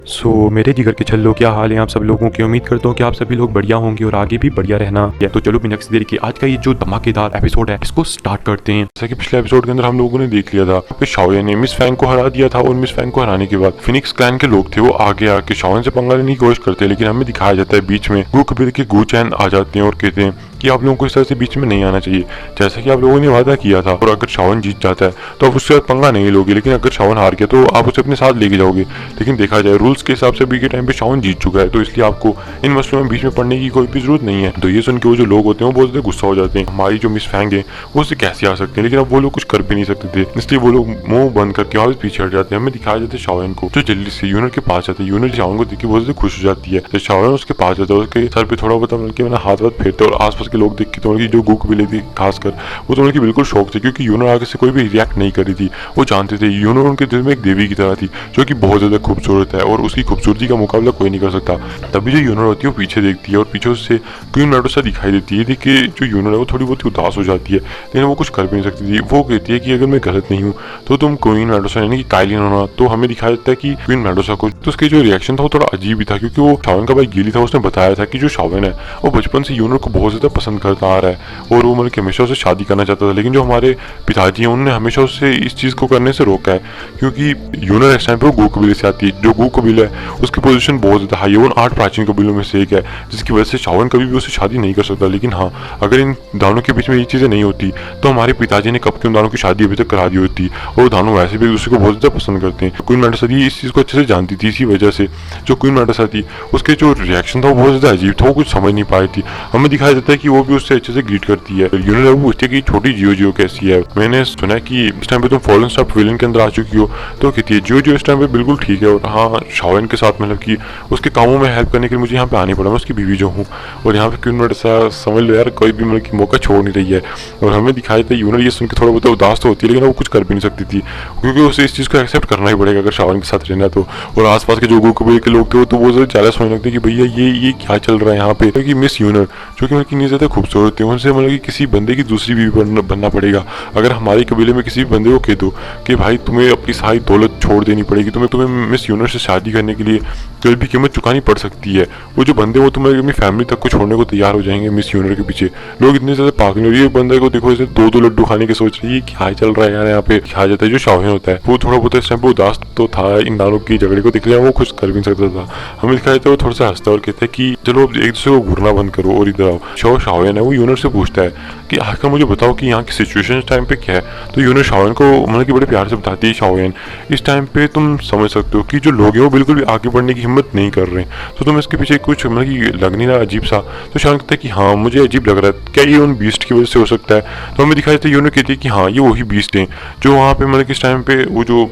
मेरे जिगर के छल्लों, क्या हाल है आप सब लोगों की। उम्मीद करता हूँ कि आप सभी लोग बढ़िया होंगे और आगे भी बढ़िया रहना है। तो चलो बिना किसी देरी के आज का ये जो धमाकेदार एपिसोड है इसको स्टार्ट करते हैं। जैसा कि पिछले एपिसोड के अंदर हम लोगों ने देख लिया था कि शाओ ने मिस फैंग को हरा दिया था और मिस फैंग को हराने के बाद फिनिक्स क्लैन के लोग थे वो आगे आके शाओ से पंगा लेने की कोशिश करते हैं, लेकिन हमें दिखाया जाता है बीच में गु कबीले के गु चैन आ जाते हैं और कहते हैं कि आप लोगों को इस तरह से बीच में नहीं आना चाहिए, जैसा कि आप लोगों ने वादा किया था। और अगर शाओ जीत जाता है तो आप उसके साथ पंगा नहीं लोगे, लेकिन अगर शाओ हार गया तो आप उसे अपने साथ लेके जाओगे। लेकिन देखा जाए रूल्स के हिसाब से अभी के टाइम पे शाओ जीत चुका है, तो इसलिए आपको इन मसलों में बीच में पड़ने की कोई भी जरूरत नहीं है। तो ये सुन के वो जो लोग होते हैं वो बहुत ज्यादा गुस्सा हो जाते हैं, हमारी जो मिस फैंग है वो उससे कैसे आ सकते हैं, लेकिन अब वो लोग कुछ कर भी नहीं सकते थे, इसलिए वो लोग मुंह बंद करके वापस पीछे हट जाते हैं। हमें दिखाया जाता है शाओ को जो जल्दी से यूनर के पास जाते हैं। यूनर शाओ को देख के बहुत खुश हो जाती है, तो शाओ उसके पास जाता है, उसके सर पे थोड़ा बहुत मतलब हाथ वाथ फेरते और आसपास के लोग देख के तो जो गु कबीले थी खासकर वो तो उनकी बिल्कुल शौक थे, क्योंकि यूनर आगे से कोई भी रिएक्ट नहीं कर रही थी। वो जानते थे यूनर उनके दिल में एक देवी की तरह थी जो कि बहुत ज्यादा खूबसूरत है और उसकी खूबसूरती का मुकाबला कोई नहीं कर सकता। तभी जो यूनर होती है वो पीछे देखती है और पीछे उससे क्वीन मेडुसा दिखाई देती है। देखिए जो यूनर है वो थोड़ी बहुत उदास हो जाती है, लेकिन वो कुछ कर भी नहीं सकती थी। वो कहती है कि अगर मैं गलत नहीं हूँ तो तुम क्वीन मेडुसा यानी कि काइलिन होना। तो हमें दिखाया जाता है कि क्वीन मेडुसा को तो उसके जो रिएक्शन था वो थोड़ा अजीब ही था, क्योंकि वो शाओन का भाई गिली था, उसने बताया था कि जो शाओन है वो बचपन से यूनर को बहुत ज्यादा पसंद करता आ रहा है और वो मतलब हमेशा उससे शादी करना चाहता था। लेकिन जो हमारे पिताजी हैं उन्होंने हमेशा उससे इस चीज को करने से रोका है, क्योंकि यूनर इस टाइम पे वो गु कबीले से आती है। जो गु कबीला है उसकी पोजीशन बहुत ज्यादा हाई है, वो 8 प्राचीन कबीलों में से एक है, जिसकी वजह से शाओन कभी भी उससे शादी नहीं कर सकता। लेकिन हाँ, अगर इन दानों के बीच में ये चीजें नहीं होती तो हमारे पिताजी ने कब के उन दानों की शादी अभी तक करा दी होती, और दानों वैसे भी एक दूसरे को बहुत ज्यादा पसंद करते हैं। क्वीन मेडुसा इस चीज को अच्छे से जानती थी, इसी वजह से जो क्वीन मेडुसा थी उसके जो रिएक्शन था वो बहुत ज्यादा अजीब था, वो कुछ समझ नहीं पाई थी। हमें दिखाया जाता है कि वो भी उससे अच्छे से ग्रीट करती है। यूनर वो पूछती है कि छोटी जियो जियो कैसी है, मैंने सुना है कि इस टाइम पे तुम फॉलन स्टार पवेलियन के अंदर आ चुकी हो। तो कहती है जियो जियो इस टाइम पे बिल्कुल ठीक है, और हाँ शाओन के साथ मतलब कि उसके कामों में हेल्प करने के लिए मुझे यहाँ पे आनी पड़ा, मैं उसकी बीवी जो हूँ। और यहाँ पे क्वीन मेडुसा समझ लो यार कोई भी मतलब कि मौका छोड़ नहीं रही है। और हमें दिखाया था यूनर ये सुन के थोड़ा बहुत उदास तो होती है, लेकिन वो कुछ कर भी नहीं सकती थी, क्योंकि उसे इस चीज़ को एक्सेप्ट करना ही पड़ेगा अगर शाओन के साथ रहना तो। और आसपास के जो गु कबीले के लोग थे वो तो बहुत ज़्यादा जेलस होने लगते कि भैया ये क्या चल रहा है यहाँ पे, क्योंकि मिस यूनर जो कि मतलब इतनी ज़्यादा खूबसूरत थी, उनसे मतलब कि किसी बंदे की दूसरी बीवी बनना पड़ेगा। अगर हमारे कबीले में किसी भी बंदे को कह दो कि भाई तुम्हें अपनी सारी दौलत छोड़ देनी पड़ेगी, तुम्हें मिस यूनर से शादी करने के लिए कोई भी कीमत चुकानी पड़ सकती है, वो जो बंदे वो तुम्हें अपनी फैमिली तक को छोड़ने को तैयार हो जाएंगे मिस यूनर के पीछे। लोग इतने ज्यादा पागल हो रही है, बंदे को देखो जैसे 2-2 लड्डू खाने की सोच रही है, क्या चल रहा है यार यहाँ पे। खा जाता है जो शाओन होता है वो थोड़ा बहुत इस टाइम पे उदास तो था, इन दानों की झगड़े को देख लिया, वो कुछ कर भी नहीं सकता था। हमें दिखाया जाता है वो थोड़ा सा हंसता है और कहता है कि चलो अब एक दूसरे को घूरना बंद करो और इधर आओ। शाओन है वो यूनर से पूछता है कि आखिर मुझे बताओ कि यहाँ की सिचुएशन इस टाइम पे क्या है। तो यूनर शाओन को मतलब कि बड़े प्यार से बताती है शाओन इस टाइम पे तुम समझ सकते हो कि जो लोग हैं वो बिल्कुल भी आगे बढ़ने की हिम्मत नहीं कर रहे, तो तुम इसके पीछे कुछ मतलब कि लग नहीं रहा अजीब सा। तो शाओन कहता है कि हाँ मुझे अजीब लग रहा है, क्या ये उन बीस्ट की वजह से हो सकता है। तो हमें दिखाया जाता है यूनर कहती है कि हाँ ये वही बीस्ट हैं जो वहाँ पे मतलब कि इस टाइम पे वो जो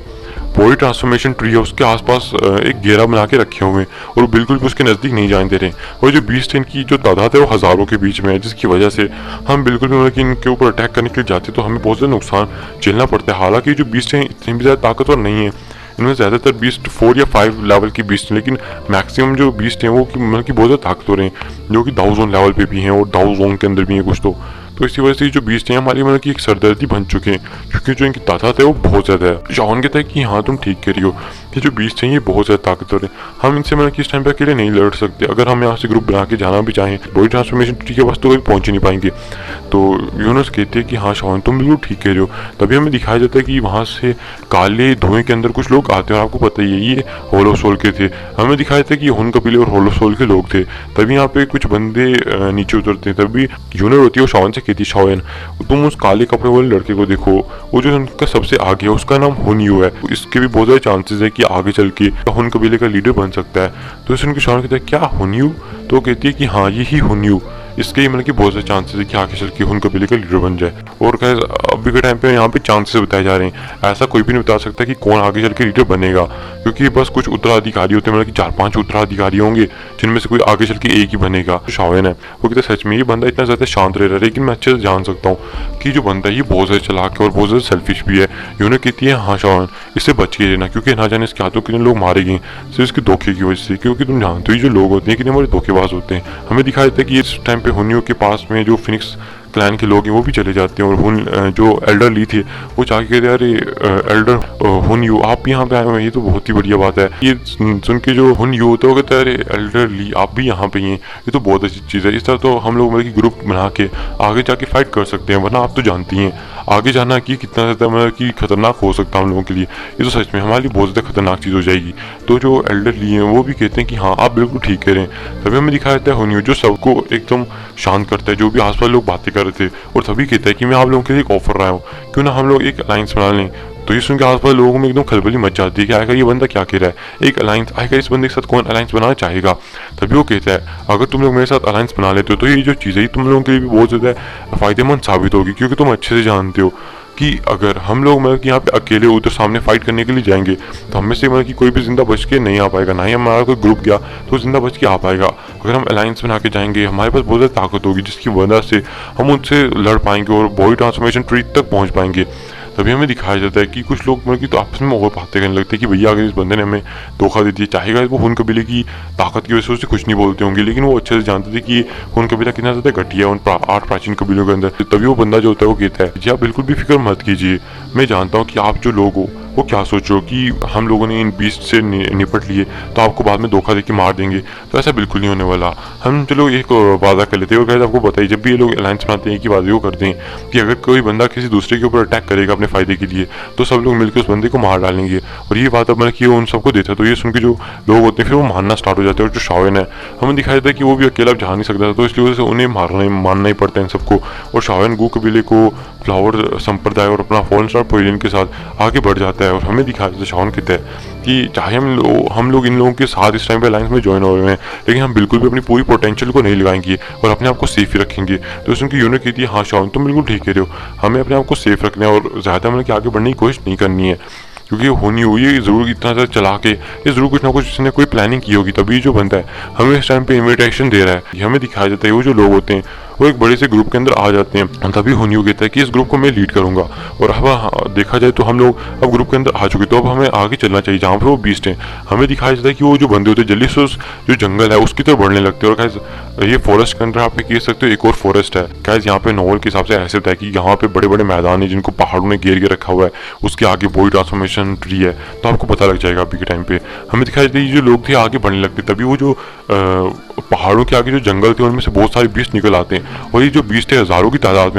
बॉडी ट्रांसफॉर्मेशन ट्री है उसके आसपास एक घेरा बना के रखे हुए हैं और बिल्कुल भी उसके नज़दीक नहीं जाने दे रहे। और जो बीस्ट है इनकी जो तादाद है वो हज़ारों के बीच में है, जिसकी वजह से हम बिल्कुल भी मतलब कि इनके ऊपर अटैक करने के लिए जाते तो हमें बहुत ज़्यादा नुकसान झेलना पड़ता है। हालांकि जो बीस्ट हैं इतनी भी ज़्यादा ताकतवर नहीं है, इनमें ज़्यादातर बीस्ट 4 या 5 लेवल की बीस्ट हैं, लेकिन मैक्सिमम जो बीस्ट हैं वो मतलब कि बहुत ज़्यादा ताकतवर हैं, जो कि दाऊ जोन लेवल पे भी हैं और दाऊ जोन के अंदर भी हैं कुछ। तो इसी वजह से जो बीस्ट हैं हमारी मतलब कि एक सरदर्दी बन चुके हैं, क्योंकि जो इनकी ताकत है वो बहुत ज़्यादा है। शाओन कहता है कि हाँ तुम ठीक कह रही हो, ये जो बीस्ट हैं ये बहुत ज़्यादा ताकतवर है, हम इनसे मतलब कि इस टाइम पे अकेले नहीं लड़ सकते। अगर हम यहाँ से ग्रुप बना के जाना भी चाहें बॉडी ट्रांसफॉर्मेशन ट्री के पास तो कभी पहुँच ही नहीं पाएंगे। तो यूनस कहते हैं कि हाँ शाओन तुम बिल्कुल ठीक कह रहे हो। तभी हमें दिखाया जाता है कि वहाँ से काले धुएं के अंदर कुछ लोग आते हैं, और आपको पता ही है ये होलो सोल के थे। हमें दिखाया जाता है कि हुन कबीले और होलो सोल के लोग थे। तभी यहाँ पे कुछ बंदे नीचे उतरते हैं, तभी यूनर होती है वो शाओन से कहती है शाओन तुम उस काले कपड़े वाले लड़के को देखो, वो जो उनका सबसे आगे है उसका नाम हुनयू है, इसके भी बहुत सारे चांसेस है कि आगे चल के हुन कबीले का लीडर बन सकता है। तो इसे उनके शान कहता है क्या हुनयू, तो कहती है कि हाँ यही हुनयू, इसके मतलब कि बहुत सारे चांसेस है कि आगे चल के हुन कबीले का लीडर बन जाए। और अभी के टाइम पे यहाँ पे चांसेस बताए जा रहे हैं, ऐसा कोई भी नहीं बता सकता कि कौन आगे चल के लीडर बनेगा, क्योंकि बस कुछ उत्तराधिकारी होते हैं, मतलब कि 4-5 उत्तराधिकारी होंगे जिनमें से कोई आगे चल के एक ही बनेगा। शाओन है वो कहता है सच में ये बंदा इतना ज़्यादा शांत रह रहा है, लेकिन मैं अच्छे से जान सकता हूँ कि जो बंदा है ये बहुत ज़्यादा चालाक है और बहुत ज़्यादा सेल्फिश भी है। यूनर कहती है हाँ शाओन इससे बच के रहना, क्योंकि ना जाने इसके हाथों कितने लोग मारे गए सिर्फ इसके धोखे की वजह से, क्योंकि तुम जानते हो जो लोग होते हैं कितने बड़े धोखेबाज होते हैं। हमें दिखाया जाता है कि इस टाइम पे हुनयू के पास में जो फिनिक्स क्लैन के लोग हैं वो भी चले जाते हैं और हुन जो एल्डर ली थे वो जाके कहते हैं अरे एल्डर हुन यू आप भी यहाँ पे आए हुए हैं, ये तो बहुत ही बढ़िया बात है। ये सुन के जो हुन यू होता है वो कहता है अरे एल्डर ली आप भी यहाँ पे हैं, ये तो बहुत अच्छी चीज़ है। इस तरह तो हम लोग मतलब कि ग्रुप बना के आगे जाके फाइट कर सकते हैं, वरना आप तो जानती हैं आगे जाना कि कितना ज़्यादा मतलब कि खतरनाक हो सकता है हम लोगों के लिए। ये तो सच में हमारे लिए बहुत ज़्यादा खतरनाक चीज़ हो जाएगी। तो जो एल्डर ली हैं वो भी कहते हैं कि हाँ आप बिल्कुल ठीक कह रहे हैं। तभी हमें दिखाया जाता है हुन यू जो सबको एकदम शांत करता है, जो भी आसपास लोग बातें कर रहे थे, और तभी कहता है कि मैं आप लोगों के लिए एक ऑफर रहा हूँ, क्यों ना हम लोग एक अलायंस बना लें। तो ये सुन के आसपास लोगों में एकदम खलबली मच जाती है कि आखिर ये बंदा क्या कह रहा है, एक अलायंस आखिर इस बंदे के साथ कौन अलायंस बनाना चाहेगा। तभी वो कहता है अगर तुम लोग मेरे साथ अलायंस बना लेते हो तो ये जो चीज़ है तुम लोगों के लिए भी बहुत ज़्यादा फ़ायदेमंद साबित होगी, क्योंकि तुम अच्छे से जानते हो कि अगर हम लोग मतलब कि यहाँ पे अकेले उधर सामने फाइट करने के लिए जाएंगे तो हम में से मतलब कि कोई भी जिंदा बच के नहीं आ पाएगा, ना ही हमारा कोई ग्रुप गया तो जिंदा बच के आ पाएगा। अगर हम अलायंस बना के जाएंगे हमारे पास बहुत ज़्यादा ताकत होगी जिसकी वजह से हम उनसे लड़ पाएंगे और बॉडी ट्रांसफॉर्मेशन ट्री तक पहुँच पाएंगे। तभी हमें दिखाया जाता है कि कुछ लोग मतलब कि तो आपस में और बातें करने लगते हैं कि भैया अगर इस बंदे ने हमें धोखा दे दिया, चाहेगा वो हुन कबीले की ताकत की वजह से उससे कुछ नहीं बोलते होंगे, लेकिन वो अच्छे से जानते थे कि हुन कबीला कितना ज़्यादा घटिया है उन 8 प्राचीन कबीलों के अंदर। तभी वो बंदा जो होता है वो कहता है जी आप बिल्कुल भी फिक्र मत कीजिए, मैं जानता हूँ कि आप जो लोग हो वो क्या सोचो कि हम लोगों ने इन बीस्ट से निपट लिए तो आपको बाद में धोखा देके मार देंगे, तो ऐसा बिल्कुल नहीं होने वाला। हम चलो एक वादा कर लेते हैं और कहते आपको बताइए जब भी ये लोग अलायंस बनाते हैं कि वादे वो करते हैं कि अगर कोई बंदा किसी दूसरे के ऊपर अटैक करेगा अपने फायदे के लिए तो सब लोग मिलकर उस बंदे को मार डालेंगे। और ये बात अब मैंने की उन सबको देता है, तो ये सुन के जो लोग होते हैं फिर वो मारना स्टार्ट हो जाते हैं। और जो शाओन है हमें दिखाया जाता है कि वो भी अकेला जा नहीं सकता था, तो इसकी वजह से उन्हें मानना ही पड़ता है इन सबको। और शाओन गू कबीले को फ्लावर संप्रदाय और अपना फॉलन स्टार पवेलियन के साथ आगे बढ़ जाता है। और हमें दिखाया जाता है शाओन कहता है कि चाहे हम लोग इन लोगों के साथ इस टाइम पे अलायंस में ज्वाइन हुए हैं, लेकिन हम बिल्कुल भी अपनी पूरी पोटेंशियल को नहीं लगाएंगे और अपने आप को सेफ ही रखेंगे। तो उनकी यूनिट कहती है हाँ शाओन तुम बिल्कुल ठीक कह रहे हो, हमें अपने आप को सेफ रखना है और ज़्यादा मतलब कि आगे बढ़ने की कोशिश नहीं करनी है, क्योंकि होनी हुई है ज़रूर इतना ज़्यादा चला के ये ज़रूर कुछ ना कुछ इसने कोई प्लानिंग की होगी, तभी जो बंदा है हमें इस टाइम पे इन्विटेशन दे रहा है। ये हमें दिखाया जाता है वो जो लोग होते हैं वो एक बड़े से ग्रुप के अंदर आ जाते हैं। तभी होनियो कहता है कि इस ग्रुप को मैं लीड करूंगा। और अब देखा जाए तो हम लोग अब ग्रुप के अंदर आ चुके, तो अब हमें आगे चलना चाहिए जहाँ पर वो बीस्ट हैं। हमें दिखाया जाता है कि वो जो बंदे होते हैं जल्दी से उस जो जंगल है उसकी तरफ बढ़ने लगते हैं। और गाइस ये फॉरेस्ट के अंदर आप कह सकते हो एक और फॉरेस्ट है। गाइस यहाँ पे नॉवल के हिसाब से ऐसे होता है कि यहाँ पे बड़े बड़े मैदान है जिनको पहाड़ों ने घेर के रखा हुआ है, उसके आगे बॉडी ट्रांसफॉर्मेशन ट्री है, तो आपको पता लग जाएगा अभी के टाइम पे। हमें दिखाया जाता है ये जो लोग थे आगे बढ़ने लगते, तभी वो जो पहाड़ों के आगे जो जंगल थे उनमें से बहुत सारे बीस्ट निकल आते हैं। और ये जो बीस्ट है हज़ारों की तादाद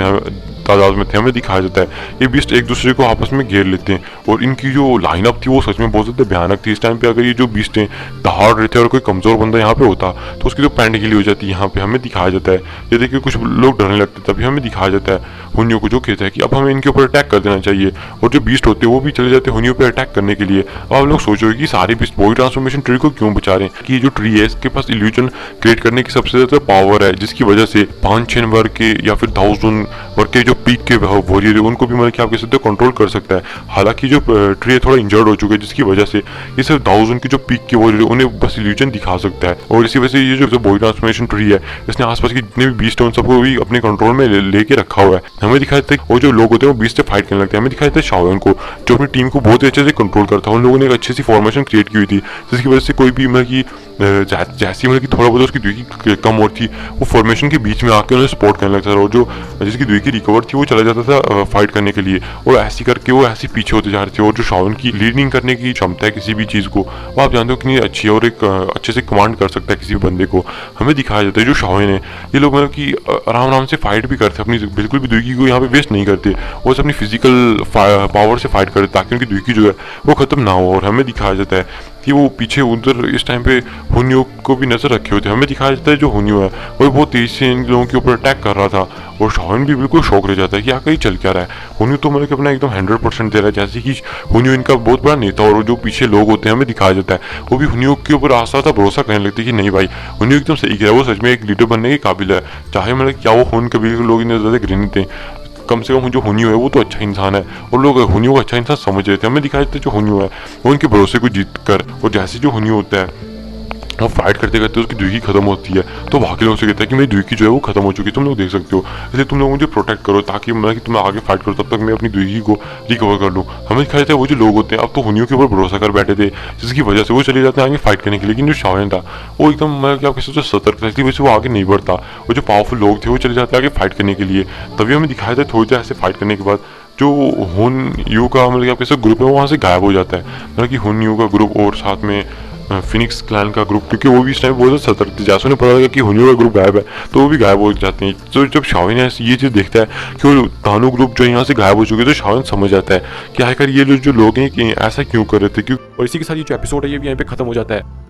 में थे। हमें दिखाया जाता है ये बीस्ट एक दूसरे को आपस में घेर लेते हैं और इनकी जो लाइनअप थी वो सच में बहुत ज़्यादा भयानक थी। इस टाइम पे अगर ये जो बीस्ट हैं दहाड़ रहे थे और कोई कमज़ोर बंदा यहाँ पे होता तो उसकी तो पैंट गिली हो जाती है। यहाँ पे हमें दिखाया जाता है ये देखिए कुछ लोग डरने लगते, तभी हमें दिखाया जाता है हुनियो को जो कहता है कि अब हमें इनके ऊपर अटैक कर देना चाहिए। और जो बीस्ट होते हैं वो भी चले जाते हैं हुनियो पे अटैक करने के लिए। अब आप लोग सोचोगे कि सारे बीस्ट बॉडी ट्रांसफॉर्मेशन ट्री को क्यों बचा रहे हैं, कि ये जो ट्री है इसके पास इल्यूजन क्रिएट करने की सबसे ज़्यादा पावर है, जिसकी वजह से 5-6 वर्ग के या फिर 1000 वर्ग के जो पीक के वॉरियर है उनको भी मतलब कि आप कह सकते हो कंट्रोल कर सकता है। हालांकि जो ट्री थोड़ा इंजर्ड हो चुका है जिसकी वजह से ये सिर्फ 1000 के जो पीक के वॉरियर उन्हें बस इल्यूजन दिखा सकता है। और इसी वजह से ये जो बॉडी ट्रांसफॉर्मेशन ट्री है इसने आसपास के जितने भी बीस्ट है उन सबको भी अपने कंट्रोल में लेके रखा हुआ है। हमें दिखाया जाता है वो जो लोग होते हैं वो बीस्ट से फाइट करने लगते हैं। हमें दिखाया जाता है शाओन को जो अपनी टीम को बहुत ही अच्छे से कंट्रोल करता है। उन लोगों ने एक अच्छी सी फॉर्मेशन क्रिएट की हुई थी जिसकी वजह से कोई भी मतलब कि जैसी मतलब कि थोड़ा बहुत उसकी दुई कम और थी वो फॉर्मेशन के बीच में आके उन्हें सपोर्ट करने लगता था। और जो जिसकी दुई की रिकवर थी वो चला जाता था फाइट करने के लिए, और ऐसी करके वो ऐसे पीछे होते जा रहे थे। और जो शाओन की लीडिंग करने की क्षमता है किसी भी चीज़ को वो आप जानते हो कितनी अच्छी है और एक अच्छे से कमांड कर सकता है किसी भी बंदे को। हमें दिखाया जाता है जो शाओन है ये लोग मतलब कि आराम आराम से फाइट भी करते, अपनी बिल्कुल भी दुई को यहाँ पे वेस्ट नहीं करते, वो अपनी फिजिकल पावर से फाइट करते ताकि उनकी दुई जो है वो खत्म ना हो। और हमें दिखाया जाता है कि वो पीछे उधर इस टाइम पे हुनियो को भी नजर रखे हुए थे। हमें दिखाया जाता है जो हुनियो है वो बहुत तेज से इन लोगों के ऊपर अटैक कर रहा था और शाओन भी बिल्कुल शौक रह जाता है कि आकर ही चल क्या रहा है। हुनियो तो मतलब कि अपना एकदम 100% दे रहा है, जैसे कि हुनियो इनका बहुत बड़ा नेता और जो पीछे लोग होते हैं हमें दिखाया जाता है वो भी हुनियो के ऊपर आस्था था भरोसा करने लगते कि नहीं भाई हुनियो एकदम सही कह रहा है, वो सच में एक लीडर बनने के काबिल है। चाहे मतलब क्या वो हुन कबीले के लोग इतने ज़्यादा घृणित थे, कम से कम जो हुनियो है वो तो अच्छा इंसान है और लोग हुनियो को अच्छा इंसान समझ रहे थे। हमें दिखाया जाता है जो हुनियो है वो उनके भरोसे को जीत कर, और जैसे जो हुनियो होता है अब फाइट करते करते उसकी दुई खत्म होती है तो बाकी लोगों से कहता है कि मेरी दुई जो है वो खत्म हो चुकी है, तुम लोग देख सकते हो, इसलिए तुम लोग मुझे प्रोटेक्ट करो ताकि मैं कि तुम आगे फाइट करो, तब तक मैं अपनी दुई को रिकवर कर लूँ। हमें दिखाया जाता है वो जो लोग होते हैं अब तो हुनियों के ऊपर भरोसा कर बैठे थे, जिसकी वजह से वो चले जाते हैं आगे फाइट करने के लिए। लेकिन जो शाओयन था वो एकदम मैं क्या कह सकता हूँ सतर्क था, इसलिए वजह से वो आगे नहीं बढ़ता। वो जो पावरफुल लोग थे वो चले जाते हैं आगे फाइट करने के लिए। तभी हमें दिखाया था थोड़ी देर ऐसे फाइट करने के बाद जो हुन यू का मतलब क्या कैसे ग्रुप है वो वहाँ से गायब हो जाता है, मतलब कि हुन यू का ग्रुप और साथ में फिनिक्स क्लैन का ग्रुप, क्योंकि वो भी इस टाइम बहुत ज़्यादा सतर्क थे। जैसे उन्हें पता लगा कि हुनियो का ग्रुप गायब है तो वो भी गायब हो जाते हैं। तो जब शाओयन ये चीज़ देखता है कि वो तानो ग्रुप जो यहाँ से गायब हो चुके, तो शाओयन समझ जाता है कि आखिर ये जो लोग हैं कि ऐसा क्यों कर रहे थे। क्यों और इसी के साथ ये जो एपिसोड है ये भी यहाँ पे खत्म हो जाता है।